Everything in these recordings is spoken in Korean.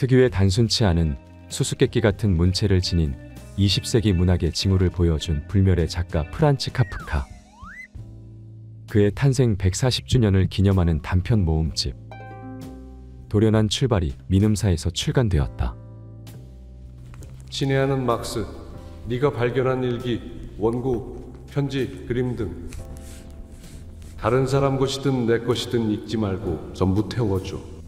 특유의 단순치 않은 수수께끼 같은 문체를 지닌 20세기 문학의 징후를 보여준 불멸의 작가 프란츠 카프카. 그의 탄생 140주년을 기념하는 단편 모음집 도련한 출발이 민음사에서 출간되었다. 친애하는 막스, 네가 발견한 일기, 원고, 편지, 그림 등 다른 사람 것이든 내 것이든 읽지 말고 전부 태워줘.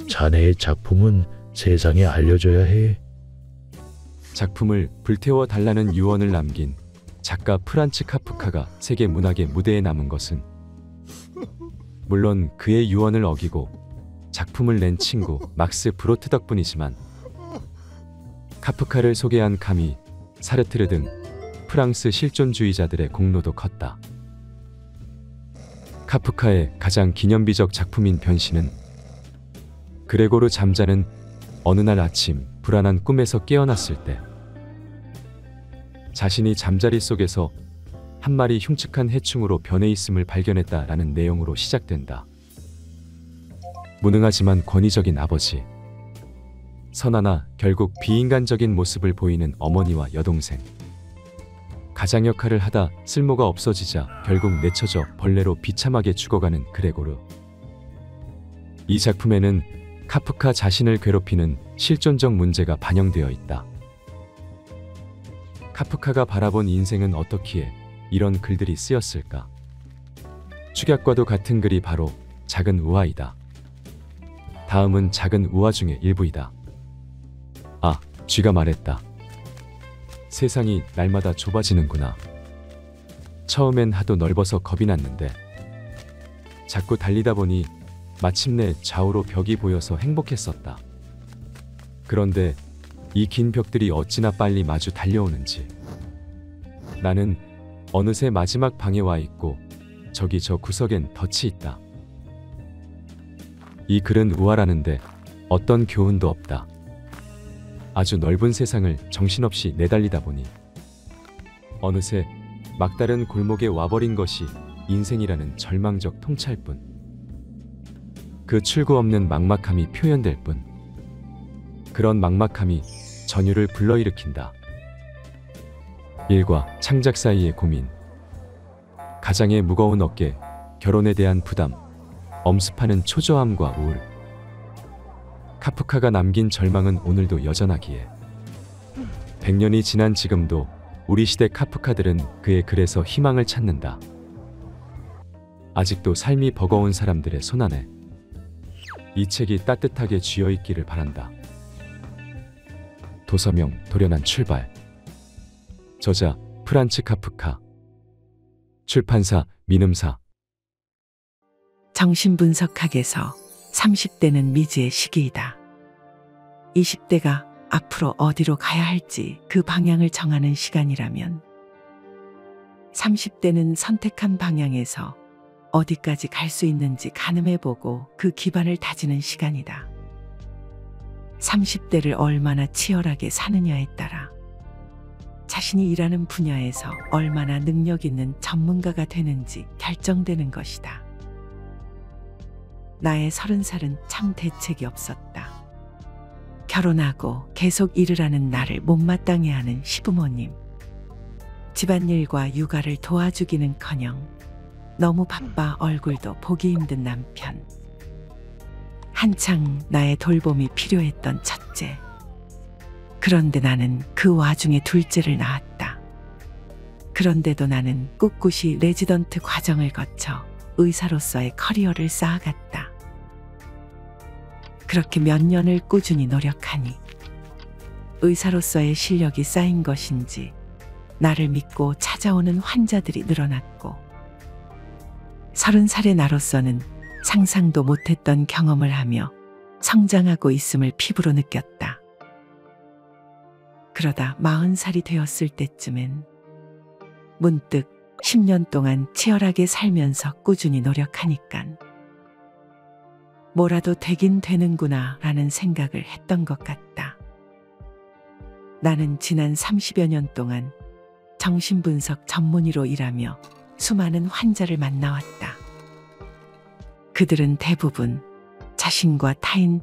자네의 작품은 세상에 알려줘야 해. 작품을 불태워 달라는 유언을 남긴 작가 프란츠 카프카가 세계 문학의 무대에 남은 것은 물론 그의 유언을 어기고 작품을 낸 친구 막스 브로트 덕분이지만, 카프카를 소개한 카미, 사르트르 등 프랑스 실존주의자들의 공로도 컸다. 카프카의 가장 기념비적 작품인 변신은 그레고르 잠자는 어느 날 아침 불안한 꿈에서 깨어났을 때 자신이 잠자리 속에서 한 마리 흉측한 해충으로 변해 있음을 발견했다라는 내용으로 시작된다. 무능하지만 권위적인 아버지, 선하나 결국 비인간적인 모습을 보이는 어머니와 여동생, 가장 역할을 하다 쓸모가 없어지자 결국 내쳐져 벌레로 비참하게 죽어가는 그레고르. 이 작품에는 카프카 자신을 괴롭히는 실존적 문제가 반영되어 있다. 카프카가 바라본 인생은 어떻기에 이런 글들이 쓰였을까? 축약과도 같은 글이 바로 작은 우화이다. 다음은 작은 우화 중의 일부이다. 아, 쥐가 말했다. 세상이 날마다 좁아지는구나. 처음엔 하도 넓어서 겁이 났는데 자꾸 달리다 보니 마침내 좌우로 벽이 보여서 행복했었다. 그런데 이 긴 벽들이 어찌나 빨리 마주 달려오는지. 나는 어느새 마지막 방에 와 있고 저기 저 구석엔 덫이 있다. 이 글은 우화라는데 어떤 교훈도 없다. 아주 넓은 세상을 정신없이 내달리다 보니 어느새 막다른 골목에 와버린 것이 인생이라는 절망적 통찰뿐. 그 출구 없는 막막함이 표현될 뿐. 그런 막막함이 전율을 불러일으킨다. 일과 창작 사이의 고민, 가장의 무거운 어깨, 결혼에 대한 부담, 엄습하는 초조함과 우울. 카프카가 남긴 절망은 오늘도 여전하기에 100년이 지난 지금도 우리 시대 카프카들은 그의 글에서 희망을 찾는다. 아직도 삶이 버거운 사람들의 손안에 이 책이 따뜻하게 쥐어있기를 바란다. 도서명 도련한 출발. 저자 프란츠 카프카. 출판사 민음사. 정신분석학에서 30대는 미지의 시기이다. 20대가 앞으로 어디로 가야 할지 그 방향을 정하는 시간이라면 30대는 선택한 방향에서 어디까지 갈 수 있는지 가늠해보고 그 기반을 다지는 시간이다. 30대를 얼마나 치열하게 사느냐에 따라 자신이 일하는 분야에서 얼마나 능력 있는 전문가가 되는지 결정되는 것이다. 나의 30살은 참 대책이 없었다. 결혼하고 계속 일을 하는 나를 못마땅해 하는 시부모님, 집안일과 육아를 도와주기는커녕 너무 바빠 얼굴도 보기 힘든 남편, 한창 나의 돌봄이 필요했던 첫째. 그런데 나는 그 와중에 둘째를 낳았다. 그런데도 나는 꿋꿋이 레지던트 과정을 거쳐 의사로서의 커리어를 쌓아갔다. 그렇게 몇 년을 꾸준히 노력하니 의사로서의 실력이 쌓인 것인지 나를 믿고 찾아오는 환자들이 늘어났고 30살의 나로서는 상상도 못했던 경험을 하며 성장하고 있음을 피부로 느꼈다. 그러다 40살이 되었을 때쯤엔 문득 10년 동안 치열하게 살면서 꾸준히 노력하니깐 뭐라도 되긴 되는구나 라는 생각을 했던 것 같다. 나는 지난 30여 년 동안 정신분석 전문의로 일하며 수많은 환자를 만나왔다. 그들은 대부분 자신과 타인,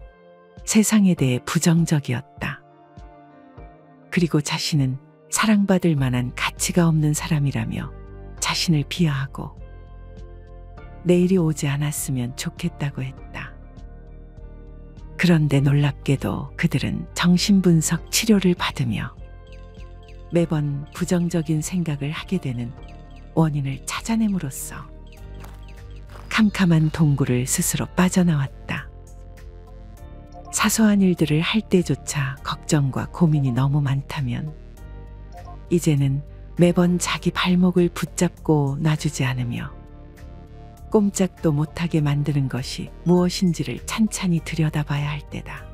세상에 대해 부정적이었다. 그리고 자신은 사랑받을 만한 가치가 없는 사람이라며 자신을 비하하고 내일이 오지 않았으면 좋겠다고 했다. 그런데 놀랍게도 그들은 정신분석 치료를 받으며 매번 부정적인 생각을 하게 되는 원인을 찾아냄으로써 캄캄한 동굴을 스스로 빠져나왔다. 사소한 일들을 할 때조차 걱정과 고민이 너무 많다면 이제는 매번 자기 발목을 붙잡고 놔주지 않으며 꼼짝도 못하게 만드는 것이 무엇인지를 찬찬히 들여다봐야 할 때다.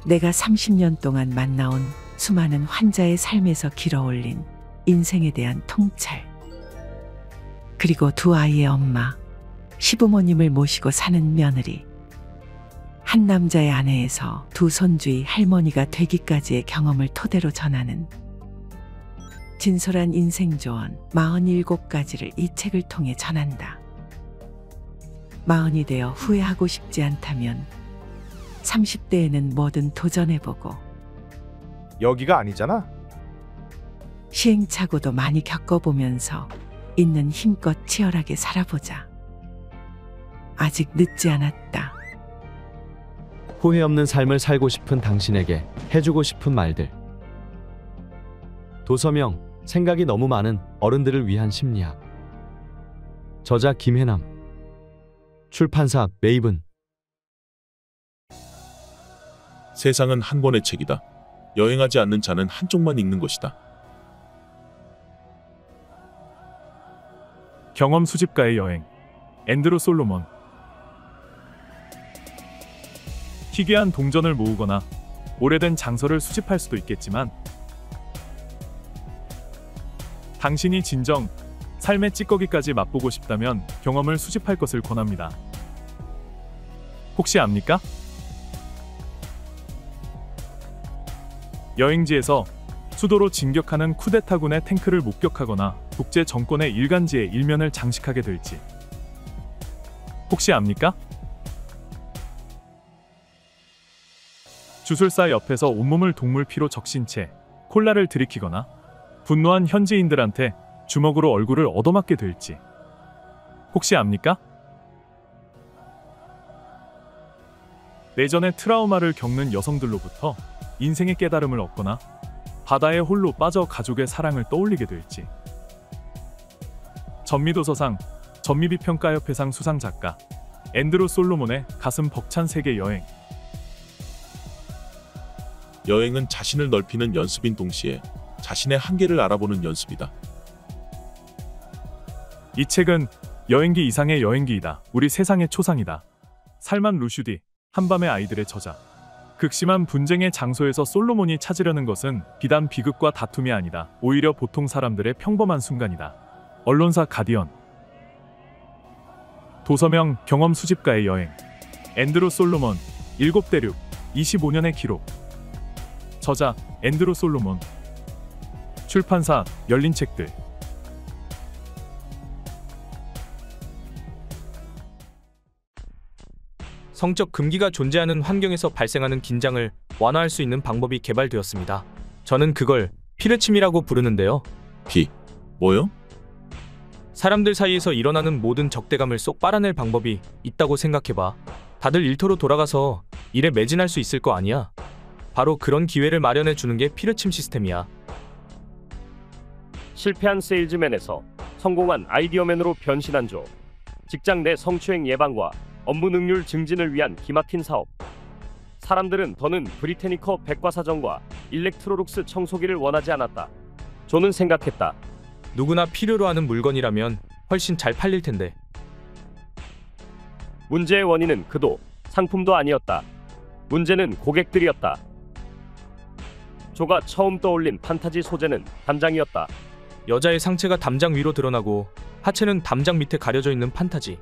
내가 30년 동안 만나온 수많은 환자의 삶에서 길어올린 인생에 대한 통찰, 그리고 두 아이의 엄마, 시부모님을 모시고 사는 며느리, 한 남자의 아내에서 두 손주의 할머니가 되기까지의 경험을 토대로 전하는 진솔한 인생 조언 47가지를 이 책을 통해 전한다. 40이 되어 후회하고 싶지 않다면 30대에는 뭐든 도전해보고 여기가 아니잖아. 시행착오도 많이 겪어보면서 있는 힘껏 치열하게 살아보자. 아직 늦지 않았다. 후회 없는 삶을 살고 싶은 당신에게 해주고 싶은 말들. 도서명 생각이 너무 많은 어른들을 위한 심리학. 저자 김혜남. 출판사 메이븐. 세상은 한 권의 책이다. 여행하지 않는 자는 한쪽만 읽는 것이다. 경험 수집가의 여행. 앤드루 솔로몬. 희귀한 동전을 모으거나 오래된 장서를 수집할 수도 있겠지만 당신이 진정 삶의 찌꺼기까지 맛보고 싶다면 경험을 수집할 것을 권합니다. 혹시 압니까? 여행지에서 수도로 진격하는 쿠데타군의 탱크를 목격하거나 독재 정권의 일간지의 일면을 장식하게 될지 혹시 압니까? 주술사 옆에서 온몸을 동물 피로 적신 채 콜라를 들이키거나 분노한 현지인들한테 주먹으로 얼굴을 얻어맞게 될지 혹시 압니까? 내전의 트라우마를 겪는 여성들로부터 인생의 깨달음을 얻거나 바다에 홀로 빠져 가족의 사랑을 떠올리게 될지. 전미도서상 전미비평가협회상 수상작가 앤드루 솔로몬의 가슴 벅찬 세계 여행. 여행은 자신을 넓히는 연습인 동시에 자신의 한계를 알아보는 연습이다. 이 책은 여행기 이상의 여행기이다. 우리 세상의 초상이다. 살만 루슈디, 한밤의 아이들의 저자. 극심한 분쟁의 장소에서 솔로몬이 찾으려는 것은 비단 비극과 다툼이 아니다. 오히려 보통 사람들의 평범한 순간이다. 언론사 가디언. 도서명 경험 수집가의 여행. 앤드루 솔로몬. 7대륙 25년의 기록. 저자 앤드루 솔로몬. 출판사 열린 책들. 성적 금기가 존재하는 환경에서 발생하는 긴장을 완화할 수 있는 방법이 개발되었습니다. 저는 그걸 피르침이라고 부르는데요. 뭐요? 사람들 사이에서 일어나는 모든 적대감을 쏙 빨아낼 방법이 있다고 생각해봐. 다들 일터로 돌아가서 일에 매진할 수 있을 거 아니야. 바로 그런 기회를 마련해 주는 게 피르침 시스템이야. 실패한 세일즈맨에서 성공한 아이디어맨으로 변신한 조. 직장 내 성추행 예방과 업무 능률 증진을 위한 기막힌 사업. 사람들은 더는 브리테니커 백과사전과 일렉트로룩스 청소기를 원하지 않았다. 조는 생각했다. 누구나 필요로 하는 물건이라면 훨씬 잘 팔릴 텐데. 문제의 원인은 그도 상품도 아니었다. 문제는 고객들이었다. 조가 처음 떠올린 판타지 소재는 담장이었다. 여자의 상체가 담장 위로 드러나고 하체는 담장 밑에 가려져 있는 판타지.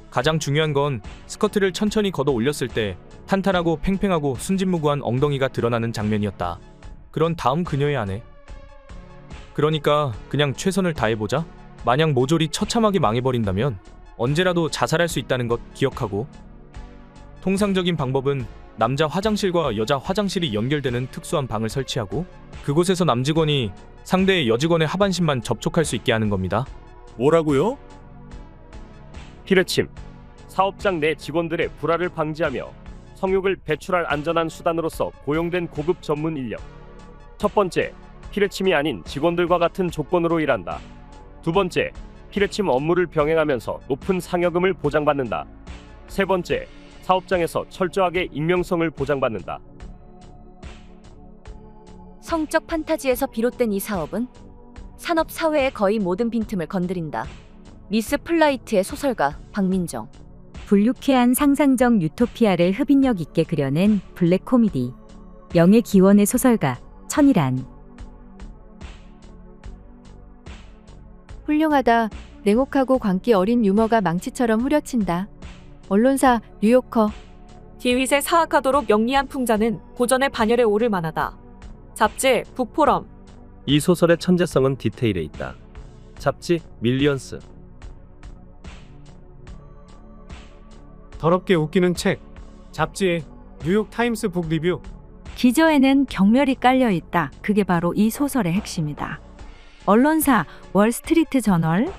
가장 중요한 건 스커트를 천천히 걷어 올렸을 때 탄탄하고 팽팽하고 순진무구한 엉덩이가 드러나는 장면이었다. 그런 다음 그녀의 아내. 그러니까 그냥 최선을 다해보자. 만약 모조리 처참하게 망해버린다면 언제라도 자살할 수 있다는 것 기억하고. 통상적인 방법은 남자 화장실과 여자 화장실이 연결되는 특수한 방을 설치하고 그곳에서 남직원이 상대의 여직원의 하반신만 접촉할 수 있게 하는 겁니다. 뭐라고요? 피르침. 사업장 내 직원들의 불화를 방지하며 성욕을 배출할 안전한 수단으로서 고용된 고급 전문 인력. 첫 번째, 피르침이 아닌 직원들과 같은 조건으로 일한다. 두 번째, 피르침 업무를 병행하면서 높은 상여금을 보장받는다. 세 번째, 사업장에서 철저하게 익명성을 보장받는다. 성적 판타지에서 비롯된 이 사업은 산업 사회의 거의 모든 빈틈을 건드린다. 미스 플라이트의 소설가 박민정. 불유쾌한 상상적 유토피아를 흡인력 있게 그려낸 블랙 코미디. 영의 기원의 소설가 천이란. 훌륭하다. 냉혹하고 광기 어린 유머가 망치처럼 후려친다. 언론사 뉴요커. 디윗의 사악하도록 영리한 풍자는 고전의 반열에 오를 만하다. 잡지 북포럼. 이 소설의 천재성은 디테일에 있다. 잡지 밀리언스. 더럽게 웃기는 책. 잡지 뉴욕 타임스 북 리뷰. 기저에는 경멸이 깔려 있다. 그게 바로 이 소설의 핵심이다. 언론사 월스트리트 저널.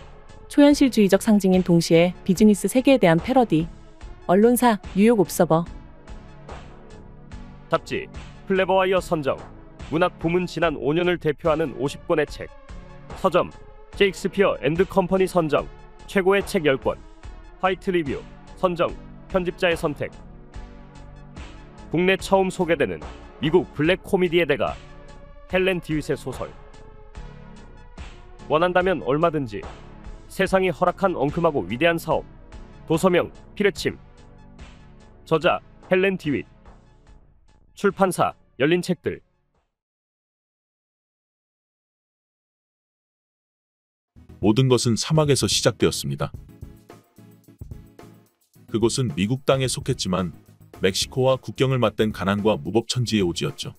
초현실주의적 상징인 동시에 비즈니스 세계에 대한 패러디. 언론사 뉴욕 옵서버. 잡지 플레버와이어 선정. 문학 부문 지난 5년을 대표하는 50권의 책. 서점 셰익스피어 앤드 컴퍼니 선정. 최고의 책 10권. 화이트 리뷰 선정. 편집자의 선택. 국내 처음 소개되는 미국 블랙 코미디의 대가 헬렌 디윗의 소설. 원한다면 얼마든지. 세상이 허락한 엉큼하고 위대한 사업. 도서명 피르침. 저자 헬렌 디윗. 출판사 열린 책들. 모든 것은 사막에서 시작되었습니다. 그곳은 미국 땅에 속했지만 멕시코와 국경을 맞댄 가난과 무법천지의 오지였죠.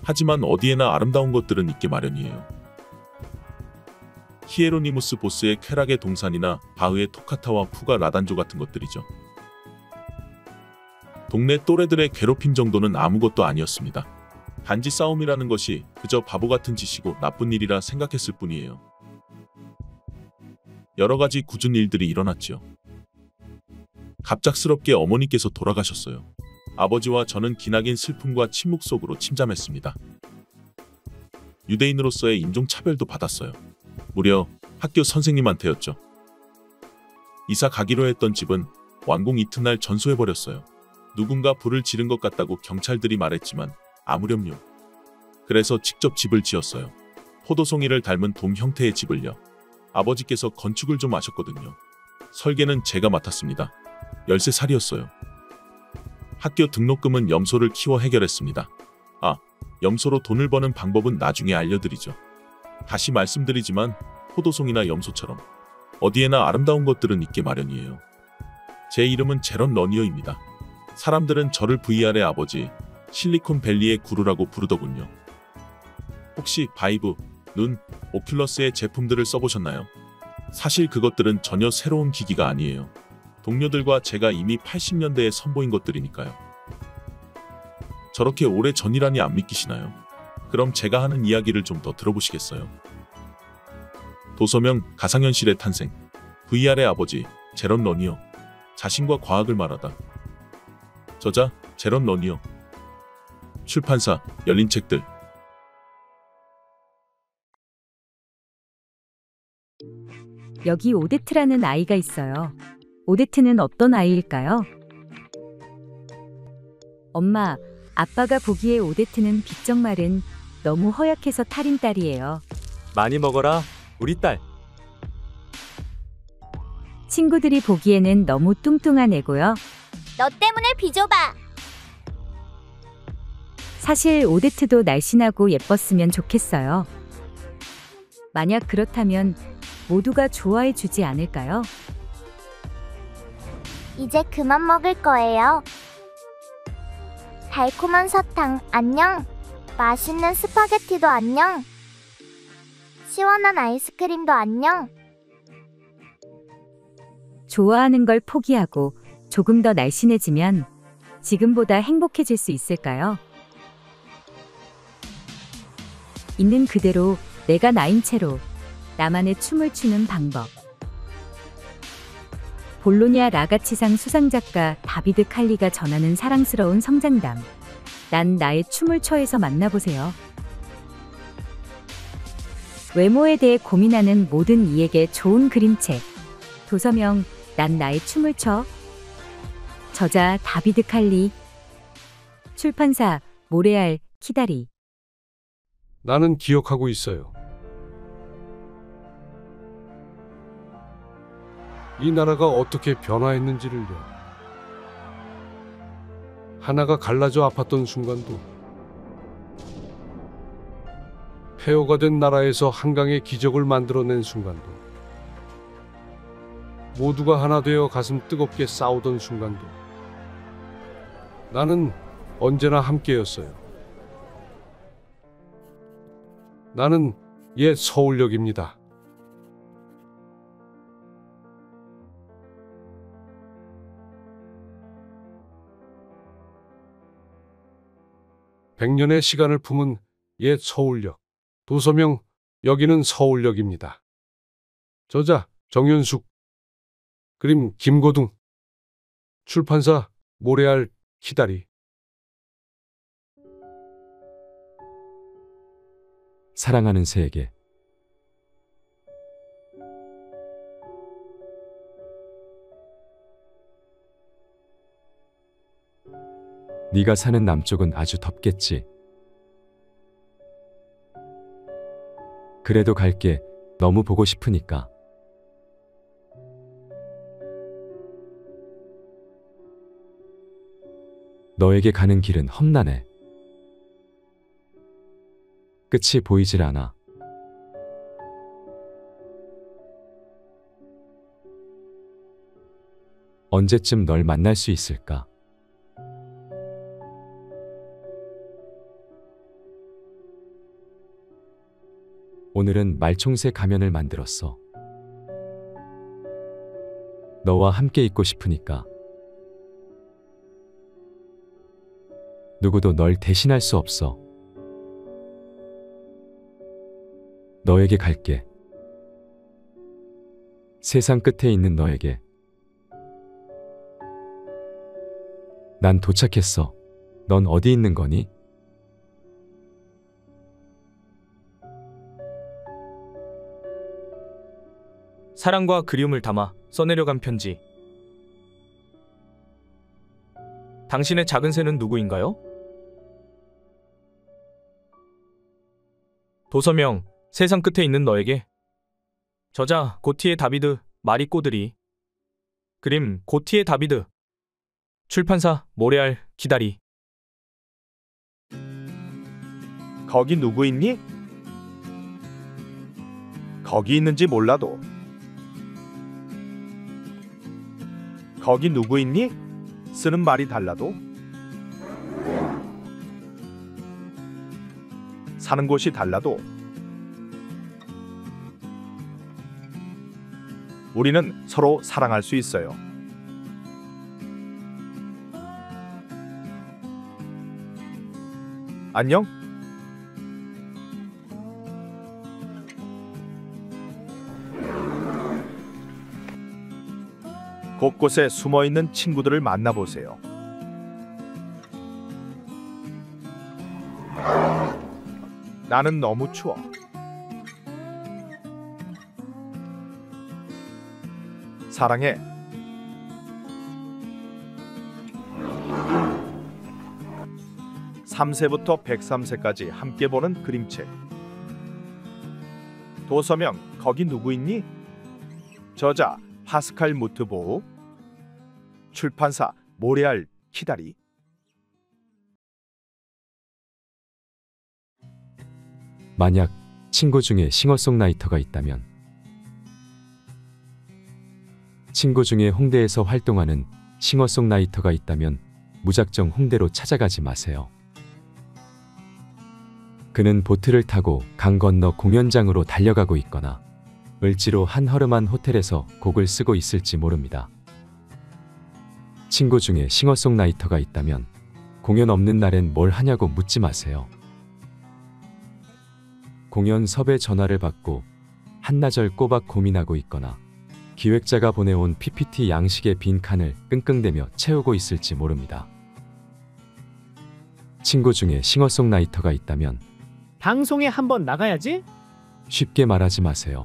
하지만 어디에나 아름다운 것들은 있게 마련이에요. 히에로니무스 보스의 쾌락의 동산이나 바흐의 토카타와 푸가 라단조 같은 것들이죠. 동네 또래들의 괴롭힘 정도는 아무것도 아니었습니다. 단지 싸움이라는 것이 그저 바보 같은 짓이고 나쁜 일이라 생각했을 뿐이에요. 여러 가지 굳은 일들이 일어났죠. 갑작스럽게 어머니께서 돌아가셨어요. 아버지와 저는 기나긴 슬픔과 침묵 속으로 침잠했습니다. 유대인으로서의 인종차별도 받았어요. 무려 학교 선생님한테였죠. 이사 가기로 했던 집은 완공 이튿날 전소해버렸어요. 누군가 불을 지른 것 같다고 경찰들이 말했지만 아무렴요. 그래서 직접 집을 지었어요. 포도송이를 닮은 돔 형태의 집을요. 아버지께서 건축을 좀 아셨거든요. 설계는 제가 맡았습니다. 13살이었어요. 학교 등록금은 염소를 키워 해결했습니다. 아, 염소로 돈을 버는 방법은 나중에 알려드리죠. 다시 말씀드리지만 포도송이나 염소처럼 어디에나 아름다운 것들은 있게 마련이에요. 제 이름은 제런 러니어입니다. 사람들은 저를 VR의 아버지, 실리콘밸리의 구루라고 부르더군요. 혹시 바이브, 눈, 오큘러스의 제품들을 써보셨나요? 사실 그것들은 전혀 새로운 기기가 아니에요. 동료들과 제가 이미 80년대에 선보인 것들이니까요. 저렇게 오래 전이라니 안 믿기시나요? 그럼 제가 하는 이야기를 좀 더 들어보시겠어요? 도서명 가상현실의 탄생. VR의 아버지 제런 러니어. 자신과 과학을 말하다. 저자 제런 러니어. 출판사 열린 책들. 여기 오데트라는 아이가 있어요. 오데트는 어떤 아이일까요? 엄마, 아빠가 보기에 오데트는 빚정말은 너무 허약해서 탈인 딸이에요. 많이 먹어라, 우리 딸. 친구들이 보기에는 너무 뚱뚱한 애고요. 너 때문에 비좁아. 사실 오데트도 날씬하고 예뻤으면 좋겠어요. 만약 그렇다면 모두가 좋아해 주지 않을까요? 이제 그만 먹을 거예요. 달콤한 사탕 안녕. 맛있는 스파게티도 안녕. 시원한 아이스크림도 안녕. 좋아하는 걸 포기하고 조금 더 날씬해지면 지금보다 행복해질 수 있을까요? 있는 그대로 내가 나인 채로 나만의 춤을 추는 방법. 볼로냐 라가치상 수상작가 다비드 칼리가 전하는 사랑스러운 성장담. 난 나의 춤을 춰에서 만나보세요. 외모에 대해 고민하는 모든 이에게 좋은 그림책. 도서명 난 나의 춤을 춰. 저자 다비드 칼리. 출판사 모레알 키다리. 나는 기억하고 있어요. 이 나라가 어떻게 변화했는지를요. 하나가 갈라져 아팠던 순간도, 폐허가 된 나라에서 한강의 기적을 만들어낸 순간도, 모두가 하나 되어 가슴 뜨겁게 싸우던 순간도, 나는 언제나 함께였어요. 나는 옛 서울역입니다. 백년의 시간을 품은 옛 서울역. 도서명 여기는 서울역입니다. 저자 정윤숙. 그림 김고둥. 출판사 모레알 키다리. 사랑하는 새에게. 네가 사는 남쪽은 아주 덥겠지. 그래도 갈게. 너무 보고 싶으니까. 너에게 가는 길은 험난해. 끝이 보이질 않아. 언제쯤 널 만날 수 있을까? 오늘은 말총새 가면을 만들었어. 너와 함께 있고 싶으니까. 누구도 널 대신할 수 없어. 너에게 갈게. 세상 끝에 있는 너에게. 난 도착했어. 넌 어디 있는 거니? 사랑과 그리움을 담아 써내려간 편지. 당신의 작은 새는 누구인가요? 도서명 세상 끝에 있는 너에게. 저자 고티에 다비드 마리 꼬드리. 그림 고티에 다비드. 출판사 모레알 키다리. 거기 누구 있니? 거기 있는지 몰라도 거기 누구 있니? 쓰는 말이 달라도 사는 곳이 달라도 우리는 서로 사랑할 수 있어요. 안녕? 곳곳에 숨어있는 친구들을 만나보세요. 나는 너무 추워. 사랑해. (3세부터 103세까지) 함께 보는 그림책. 도서명 거기 누구 있니? 저자 파스칼 무트보우. 출판사 모레알 키다리. 만약 친구 중에 싱어송라이터가 있다면, 친구 중에 홍대에서 활동하는 싱어송라이터가 있다면 무작정 홍대로 찾아가지 마세요. 그는 보트를 타고 강 건너 공연장으로 달려가고 있거나 을지로 한 허름한 호텔에서 곡을 쓰고 있을지 모릅니다. 친구 중에 싱어송라이터가 있다면 공연 없는 날엔 뭘 하냐고 묻지 마세요. 공연 섭외 전화를 받고 한나절 꼬박 고민하고 있거나 기획자가 보내온 PPT 양식의 빈 칸을 끙끙대며 채우고 있을지 모릅니다. 친구 중에 싱어송라이터가 있다면 방송에 한번 나가야지. 쉽게 말하지 마세요.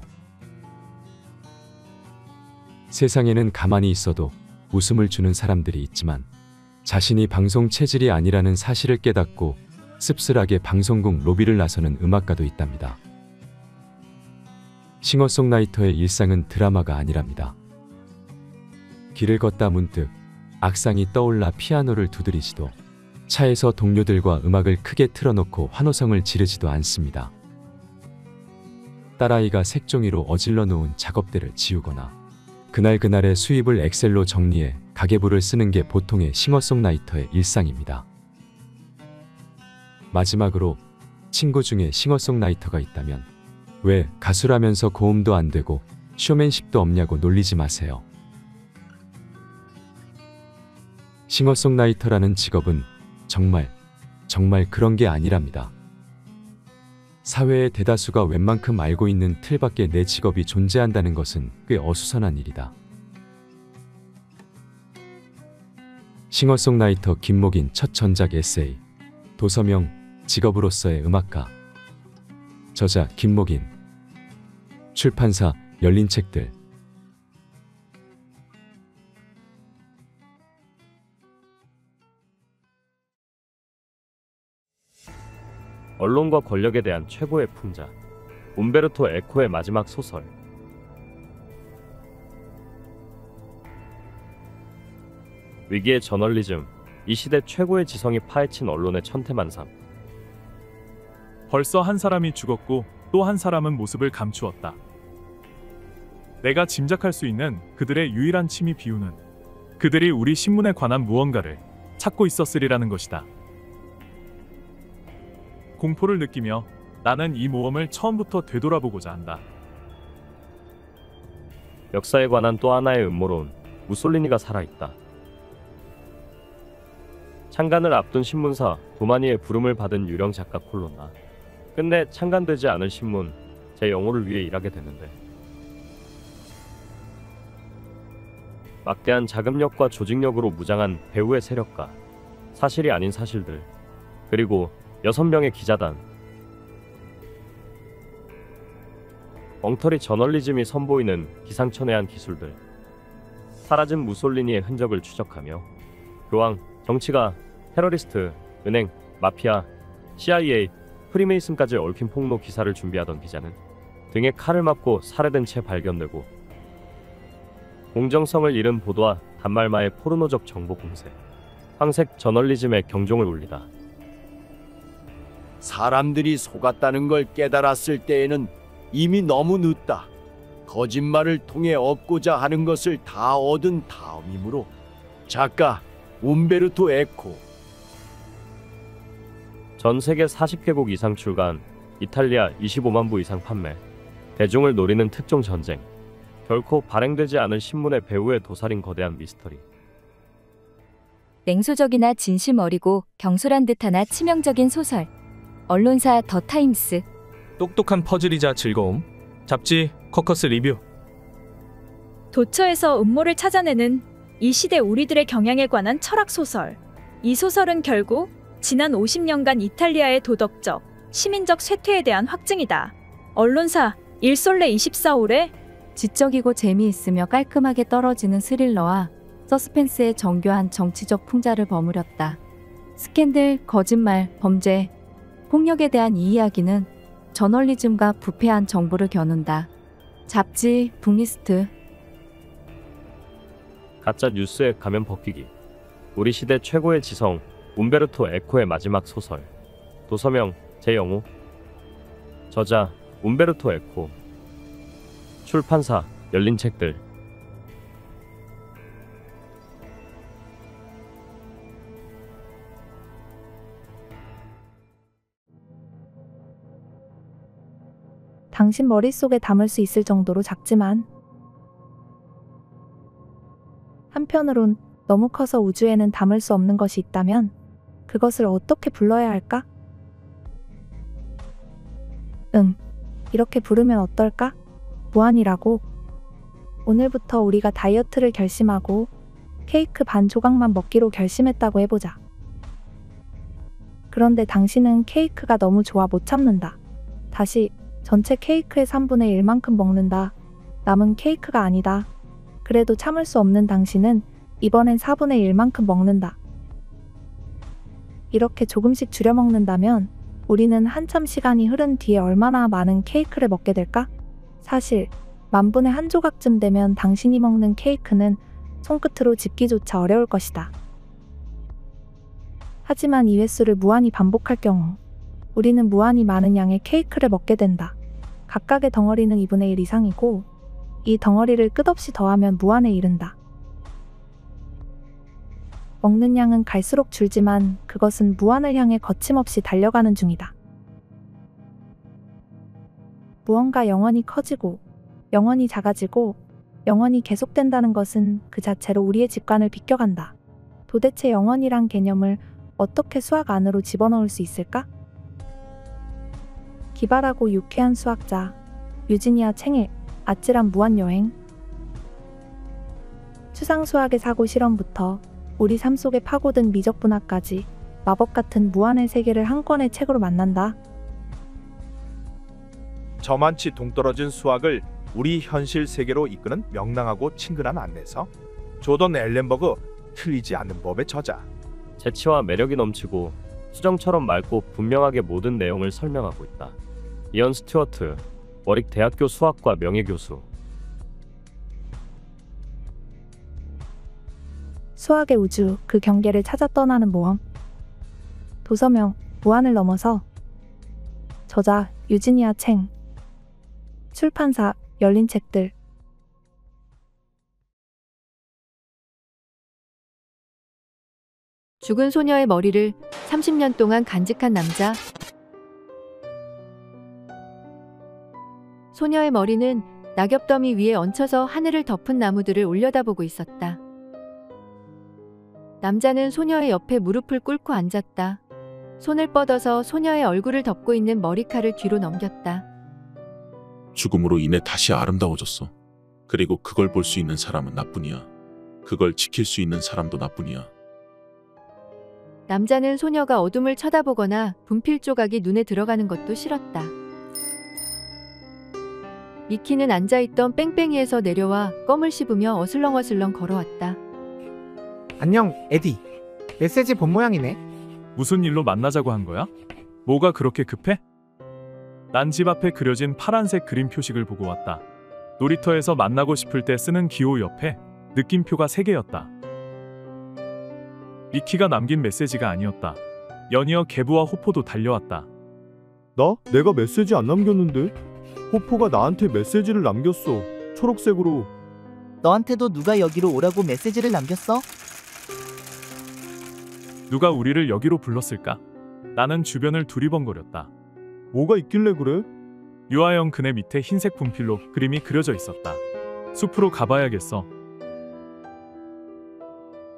세상에는 가만히 있어도 웃음을 주는 사람들이 있지만 자신이 방송 체질이 아니라는 사실을 깨닫고 씁쓸하게 방송국 로비를 나서는 음악가도 있답니다. 싱어송라이터의 일상은 드라마가 아니랍니다. 길을 걷다 문득 악상이 떠올라 피아노를 두드리지도 차에서 동료들과 음악을 크게 틀어놓고 환호성을 지르지도 않습니다. 딸아이가 색종이로 어질러 놓은 작업대를 지우거나 그날그날의 수입을 엑셀로 정리해 가계부를 쓰는 게 보통의 싱어송라이터의 일상입니다. 마지막으로 친구 중에 싱어송라이터가 있다면 왜 가수라면서 고음도 안 되고 쇼맨십도 없냐고 놀리지 마세요. 싱어송라이터라는 직업은 정말 그런 게 아니랍니다. 사회의 대다수가 웬만큼 알고 있는 틀 밖에 내 직업이 존재한다는 것은 꽤 어수선한 일이다. 싱어송라이터 김목인 첫 전작 에세이. 도서명 직업으로서의 음악가. 저자 김목인. 출판사 열린 책들. 언론과 권력에 대한 최고의 풍자. 움베르토 에코의 마지막 소설. 위기의 저널리즘. 이 시대 최고의 지성이 파헤친 언론의 천태만상. 벌써 한 사람이 죽었고 또 한 사람은 모습을 감추었다. 내가 짐작할 수 있는 그들의 유일한 취미 비유는 그들이 우리 신문에 관한 무언가를 찾고 있었으리라는 것이다. 공포를 느끼며 나는 이 모험을 처음부터 되돌아보고자 한다. 역사에 관한 또 하나의 음모론. 무솔리니가 살아있다. 창간을 앞둔 신문사 도마니의 부름을 받은 유령 작가 콜로나. 끝내 창간되지 않을 신문 제 영호를 위해 일하게 되는데 막대한 자금력과 조직력으로 무장한 배우의 세력과 사실이 아닌 사실들, 그리고 6명의 기자단. 엉터리 저널리즘이 선보이는 기상천외한 기술들. 사라진 무솔리니의 흔적을 추적하며 교황, 정치가, 테러리스트, 은행, 마피아, CIA, 프리메이슨까지 얽힌 폭로 기사를 준비하던 기자는 등에 칼을 맞고 살해된 채 발견되고 공정성을 잃은 보도와 단말마의 포르노적 정보 공세, 황색 저널리즘의 경종을 울리다. 사람들이 속았다는 걸 깨달았을 때에는 이미 너무 늦다. 거짓말을 통해 얻고자 하는 것을 다 얻은 다음이므로. 작가 움베르토 에코. 전 세계 40개국 이상 출간, 이탈리아 25만 부 이상 판매, 대중을 노리는 특종 전쟁, 결코 발행되지 않을 신문의 배우의 도살인 거대한 미스터리. 냉소적이나 진심 어리고 경솔한 듯하나 치명적인 소설. 언론사 더 타임스. 똑똑한 퍼즐이자 즐거움. 잡지 커커스 리뷰. 도처에서 음모를 찾아내는 이 시대 우리들의 경향에 관한 철학 소설. 이 소설은 결국 지난 50년간 이탈리아의 도덕적, 시민적 쇠퇴에 대한 확증이다. 언론사 일솔레 24올에 지적이고 재미있으며 깔끔하게 떨어지는 스릴러와 서스펜스의 정교한 정치적 풍자를 버무렸다. 스캔들, 거짓말, 범죄, 폭력에 대한 이 이야기는 저널리즘과 부패한 정보를 겨눈다. 잡지, 북리스트. 가짜 뉴스에 가면 벗기기. 우리 시대 최고의 지성 움베르토 에코의 마지막 소설. 도서명 제 영호. 저자 움베르토 에코. 출판사 열린 책들. 당신 머릿속에 담을 수 있을 정도로 작지만 한편으론 너무 커서 우주에는 담을 수 없는 것이 있다면 그것을 어떻게 불러야 할까? 이렇게 부르면 어떨까? 무한이라고. 오늘부터 우리가 다이어트를 결심하고 케이크 반 조각만 먹기로 결심했다고 해보자. 그런데 당신은 케이크가 너무 좋아 못 참는다. 다시 전체 케이크의 3분의 1만큼 먹는다. 남은 케이크가 아니다. 그래도 참을 수 없는 당신은 이번엔 4분의 1만큼 먹는다. 이렇게 조금씩 줄여 먹는다면 우리는 한참 시간이 흐른 뒤에 얼마나 많은 케이크를 먹게 될까? 사실 만분의 한 조각쯤 되면 당신이 먹는 케이크는 손끝으로 집기조차 어려울 것이다. 하지만 이 횟수를 무한히 반복할 경우 우리는 무한히 많은 양의 케이크를 먹게 된다. 각각의 덩어리는 2분의 1 이상이고 이 덩어리를 끝없이 더하면 무한에 이른다. 먹는 양은 갈수록 줄지만 그것은 무한을 향해 거침없이 달려가는 중이다. 무언가 영원히 커지고 영원히 작아지고 영원히 계속된다는 것은 그 자체로 우리의 직관을 비껴간다. 도대체 영원이란 개념을 어떻게 수학 안으로 집어넣을 수 있을까? 기발하고 유쾌한 수학자 유지니아 챙의 아찔한 무한여행. 추상수학의 사고 실험부터 우리 삶 속에 파고든 미적분학까지 마법 같은 무한의 세계를 한 권의 책으로 만난다. 저만치 동떨어진 수학을 우리 현실 세계로 이끄는 명랑하고 친근한 안내서 조던 앨런버그 틀리지 않는 법의 저자. 재치와 매력이 넘치고 수정처럼 맑고 분명하게 모든 내용을 설명하고 있다. 이언 스튜어트, 워릭 대학교 수학과 명예교수. 수학의 우주, 그 경계를 찾아 떠나는 모험. 도서명, 무한을 넘어서. 저자, 유지니아 챙. 출판사, 열린 책들. 죽은 소녀의 머리를 30년 동안 간직한 남자. 소녀의 머리는 낙엽더미 위에 얹혀서 하늘을 덮은 나무들을 올려다보고 있었다. 남자는 소녀의 옆에 무릎을 꿇고 앉았다. 손을 뻗어서 소녀의 얼굴을 덮고 있는 머리칼을 뒤로 넘겼다. 죽음으로 인해 다시 아름다워졌어. 그리고 그걸 볼 수 있는 사람은 나뿐이야. 그걸 지킬 수 있는 사람도 나뿐이야. 남자는 소녀가 어둠을 쳐다보거나 분필 조각이 눈에 들어가는 것도 싫었다. 미키는 앉아있던 뺑뺑이에서 내려와 껌을 씹으며 어슬렁어슬렁 걸어왔다. 안녕, 에디. 메시지 본 모양이네. 무슨 일로 만나자고 한 거야? 뭐가 그렇게 급해? 난 집 앞에 그려진 파란색 그림 표식을 보고 왔다. 놀이터에서 만나고 싶을 때 쓰는 기호 옆에 느낌표가 3개였다. 미키가 남긴 메시지가 아니었다. 연이어 개부와 호포도 달려왔다. 내가 메시지 안 남겼는데? 호포가 나한테 메시지를 남겼어. 초록색으로. 너한테도 누가 여기로 오라고 메시지를 남겼어? 누가 우리를 여기로 불렀을까? 나는 주변을 두리번거렸다. 뭐가 있길래 그래? 유아형 그네 밑에 흰색 분필로 그림이 그려져 있었다. 숲으로 가봐야겠어.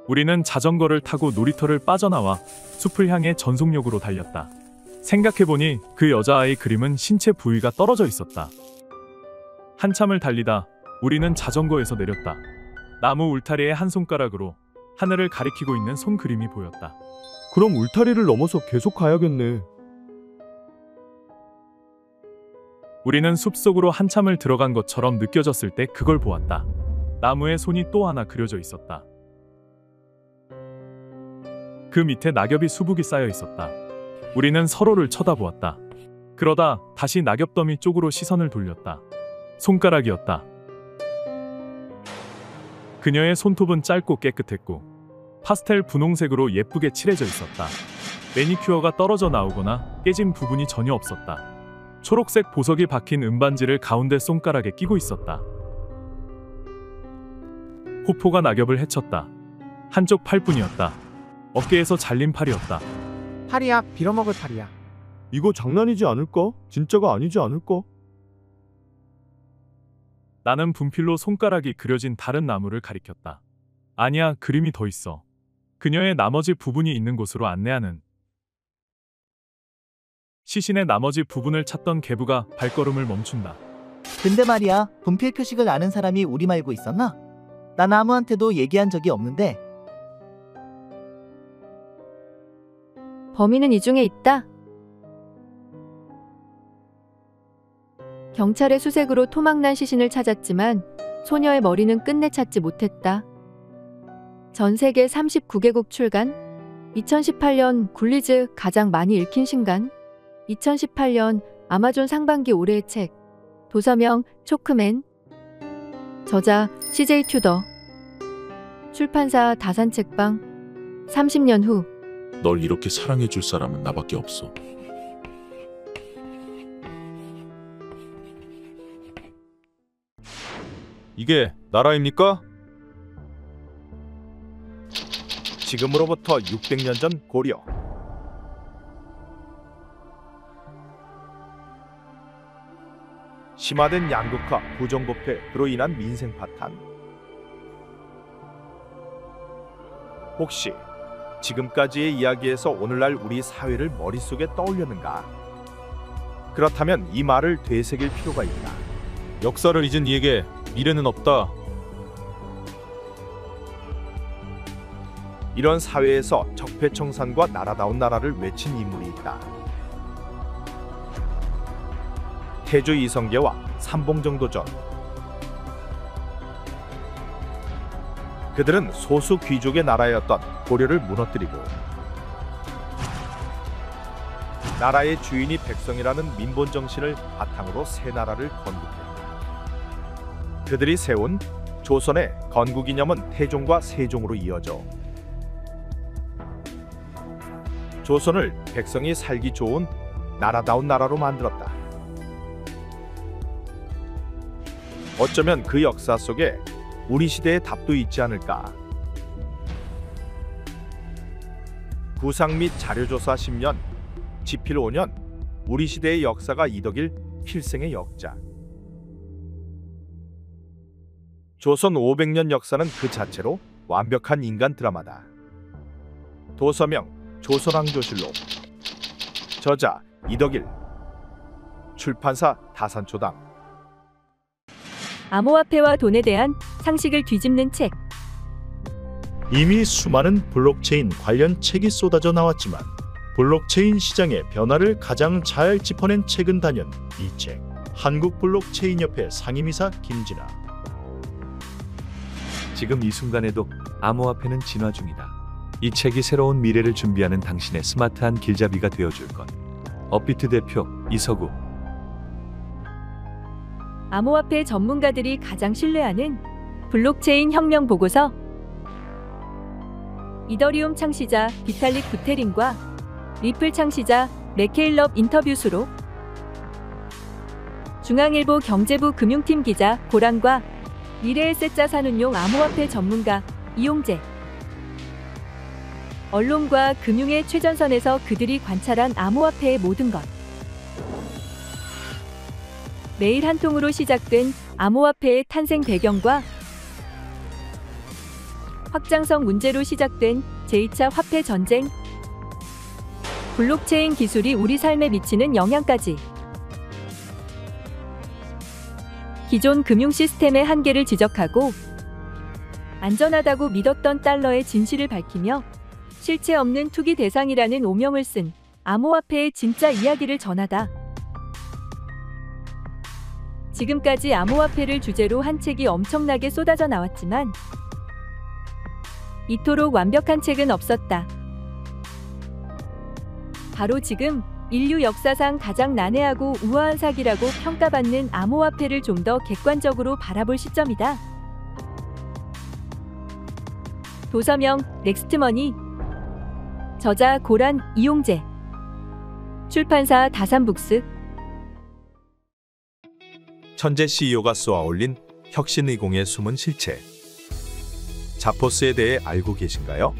우리는 자전거를 타고 놀이터를 빠져나와 숲을 향해 전속력으로 달렸다. 생각해보니 그 여자아이 그림은 신체 부위가 떨어져 있었다. 한참을 달리다 우리는 자전거에서 내렸다. 나무 울타리의 한 손가락으로 하늘을 가리키고 있는 손 그림이 보였다. 그럼 울타리를 넘어서 계속 가야겠네. 우리는 숲속으로 한참을 들어간 것처럼 느껴졌을 때 그걸 보았다. 나무에 손이 또 하나 그려져 있었다. 그 밑에 낙엽이 수북이 쌓여 있었다. 우리는 서로를 쳐다보았다. 그러다 다시 낙엽더미 쪽으로 시선을 돌렸다. 손가락이었다. 그녀의 손톱은 짧고 깨끗했고 파스텔 분홍색으로 예쁘게 칠해져 있었다. 매니큐어가 떨어져 나오거나 깨진 부분이 전혀 없었다. 초록색 보석이 박힌 은반지를 가운데 손가락에 끼고 있었다. 호포가 낙엽을 헤쳤다. 한쪽 팔뿐이었다. 어깨에서 잘린 팔이었다. 팔이야, 빌어먹을 팔이야. 이거 장난이지 않을까? 진짜가 아니지 않을까? 나는 분필로 손가락이 그려진 다른 나무를 가리켰다. 아니야, 그림이 더 있어. 그녀의 나머지 부분이 있는 곳으로 안내하는. 시신의 나머지 부분을 찾던 계부가 발걸음을 멈춘다. 근데 말이야, 분필 표식을 아는 사람이 우리 말고 있었나? 난 아무한테도 얘기한 적이 없는데. 범인은 이 중에 있다. 경찰의 수색으로 토막난 시신을 찾았지만 소녀의 머리는 끝내 찾지 못했다. 전 세계 39개국 출간, 2018년 굴리즈 가장 많이 읽힌 신간, 2018년 아마존 상반기 올해의 책, 도서명 초크맨, 저자 CJ 튜더, 출판사 다산책방, 30년 후. 널 이렇게 사랑해줄 사람은 나밖에 없어. 이게 나라입니까? 지금으로부터 600년 전 고려. 심화된 양극화, 부정부패로 인한 민생 파탄. 혹시 지금까지의 이야기에서 오늘날 우리 사회를 머릿속에 떠올렸는가? 그렇다면 이 말을 되새길 필요가 있다. 역사를 잊은 이에게 미래는 없다. 이런 사회에서 적폐청산과 나라다운 나라를 외친 인물이 있다. 태조 이성계와 삼봉정도전. 그들은 소수 귀족의 나라였던 고려를 무너뜨리고 나라의 주인이 백성이라는 민본 정신을 바탕으로 새 나라를 건국했다. 그들이 세운 조선의 건국 이념은 태종과 세종으로 이어져 조선을 백성이 살기 좋은 나라다운 나라로 만들었다. 어쩌면 그 역사 속에 우리 시대의 답도 있지 않을까. 구상 및 자료조사 10년, 지필 5년, 우리 시대의 역사가 이덕일 필생의 역작. 조선 500년 역사는 그 자체로 완벽한 인간 드라마다. 도서명 조선왕조실록. 저자 이덕일. 출판사 다산초당. 암호화폐와 돈에 대한 상식을 뒤집는 책. 이미 수많은 블록체인 관련 책이 쏟아져 나왔지만 블록체인 시장의 변화를 가장 잘 짚어낸 책은 단연 이 책. 한국블록체인협회 상임이사 김진아. 지금 이 순간에도 암호화폐는 진화 중이다. 이 책이 새로운 미래를 준비하는 당신의 스마트한 길잡이가 되어줄 것. 업비트 대표 이서구. 암호화폐 전문가들이 가장 신뢰하는 블록체인 혁명 보고서. 이더리움 창시자 비탈릭 부테린과 리플 창시자 맥케일럽 인터뷰 수록. 중앙일보 경제부 금융팀 기자 고란과 미래의 셋자 산운용 암호화폐 전문가 이용재. 언론과 금융의 최전선에서 그들이 관찰한 암호화폐의 모든 것. 매일 한 통으로 시작된 암호화폐의 탄생 배경과 확장성 문제로 시작된 제2차 화폐 전쟁, 블록체인 기술이 우리 삶에 미치는 영향까지. 기존 금융 시스템의 한계를 지적하고 안전하다고 믿었던 달러의 진실을 밝히며 실체 없는 투기 대상이라는 오명을 쓴 암호화폐의 진짜 이야기를 전하다. 지금까지 암호화폐를 주제로 한 책이 엄청나게 쏟아져 나왔지만 이토록 완벽한 책은 없었다. 바로 지금 인류 역사상 가장 난해하고 우아한 사기라고 평가받는 암호화폐를 좀 더 객관적으로 바라볼 시점이다. 도서명 넥스트머니. 저자 고란 이용재. 출판사 다산북스. 천재 CEO가 쏘아올린 혁신의공의 숨은 실체. 자포스에 대해 알고 계신가요?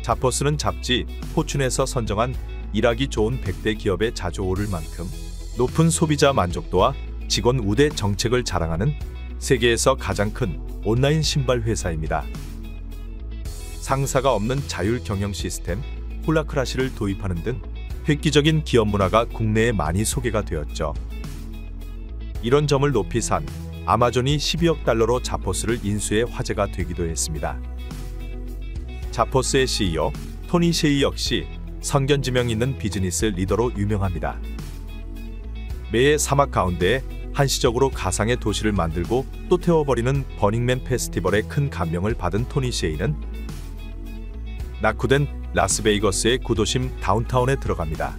자포스는 잡지 포춘에서 선정한 일하기 좋은 100대 기업에 자주 오를 만큼 높은 소비자 만족도와 직원 우대 정책을 자랑하는 세계에서 가장 큰 온라인 신발 회사입니다. 상사가 없는 자율 경영 시스템 홀라크라시를 도입하는 등 획기적인 기업 문화가 국내에 많이 소개가 되었죠. 이런 점을 높이 산 아마존이 12억 달러로 자포스를 인수해 화제가 되기도 했습니다. 자포스의 CEO 토니 셰이 역시 선견지명 있는 비즈니스 리더로 유명합니다. 매해 사막 가운데에 한시적으로 가상의 도시를 만들고 또 태워버리는 버닝맨 페스티벌에 큰 감명을 받은 토니 셰이는 낙후된 라스베이거스의 구도심 다운타운에 들어갑니다.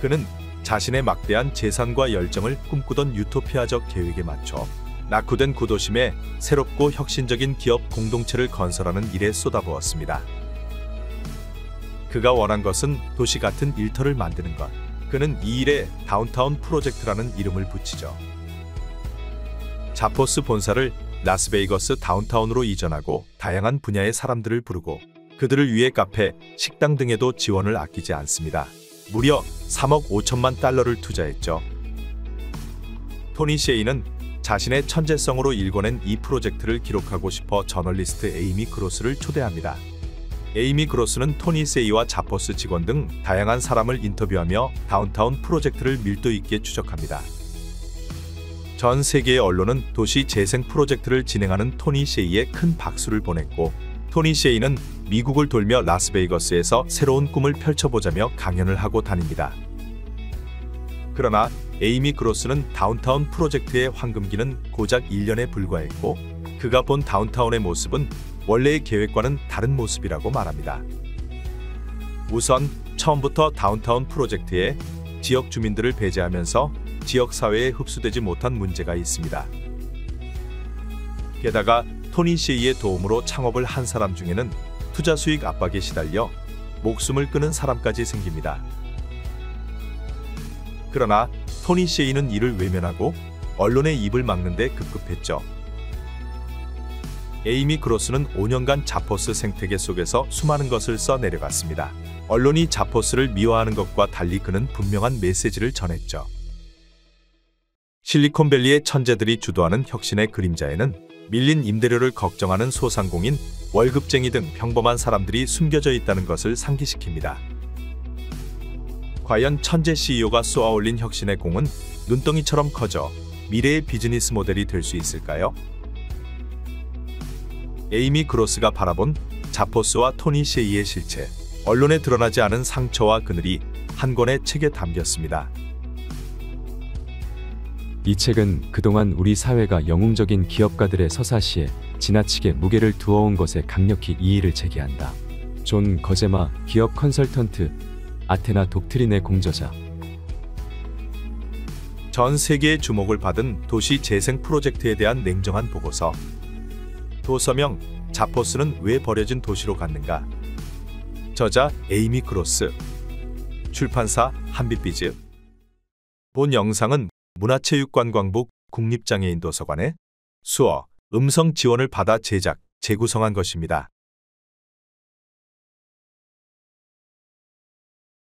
그는 자신의 막대한 재산과 열정을 꿈꾸던 유토피아적 계획에 맞춰 낙후된 구도심에 새롭고 혁신적인 기업 공동체를 건설하는 일에 쏟아부었습니다. 그가 원한 것은 도시 같은 일터를 만드는 것. 그는 이 일에 다운타운 프로젝트라는 이름을 붙이죠. 자포스 본사를 라스베이거스 다운타운으로 이전하고 다양한 분야의 사람들을 부르고 그들을 위해 카페, 식당 등에도 지원을 아끼지 않습니다. 무려 3억 5천만 달러를 투자했죠. 토니 셰이는 자신의 천재성으로 일궈낸 이 프로젝트를 기록하고 싶어 저널리스트 에이미 그로스를 초대합니다. 에이미 그로스는 토니 셰이와 자포스 직원 등 다양한 사람을 인터뷰하며 다운타운 프로젝트를 밀도 있게 추적합니다. 전 세계의 언론은 도시 재생 프로젝트를 진행하는 토니 셰이에 큰 박수를 보냈고 토니 셰이는 미국을 돌며 라스베이거스에서 새로운 꿈을 펼쳐보자며 강연을 하고 다닙니다. 그러나 에이미 그로스는 다운타운 프로젝트의 황금기는 고작 1년에 불과했고 그가 본 다운타운의 모습은 원래의 계획과는 다른 모습이라고 말합니다. 우선 처음부터 다운타운 프로젝트에 지역 주민들을 배제하면서 지역 사회에 흡수되지 못한 문제가 있습니다. 게다가 토니 셰이의 도움으로 창업을 한 사람 중에는 투자 수익 압박에 시달려 목숨을 끊은 사람까지 생깁니다. 그러나 토니 셰이는 이를 외면하고 언론의 입을 막는 데 급급했죠. 에이미 그로스는 5년간 자포스 생태계 속에서 수많은 것을 써내려갔습니다. 언론이 자포스를 미화하는 것과 달리 그는 분명한 메시지를 전했죠. 실리콘밸리의 천재들이 주도하는 혁신의 그림자에는 밀린 임대료를 걱정하는 소상공인, 월급쟁이 등 평범한 사람들이 숨겨져 있다는 것을 상기시킵니다. 과연 천재 CEO가 쏘아올린 혁신의 공은 눈덩이처럼 커져 미래의 비즈니스 모델이 될 수 있을까요? 에이미 그로스가 바라본 자포스와 토니 셰이의 실체, 언론에 드러나지 않은 상처와 그늘이 한 권의 책에 담겼습니다. 이 책은 그동안 우리 사회가 영웅적인 기업가들의 서사시에 지나치게 무게를 두어온 것에 강력히 이의를 제기한다. 존 거제마, 기업 컨설턴트, 아테나 독트린의 공저자. 전 세계의 주목을 받은 도시 재생 프로젝트에 대한 냉정한 보고서. 도서명 자포스는 왜 버려진 도시로 갔는가? 저자 에이미 그로스. 출판사 한빛비즈. 본 영상은 문화체육관광부 국립장애인도서관의 수어, 음성 지원을 받아 제작, 재구성한 것입니다.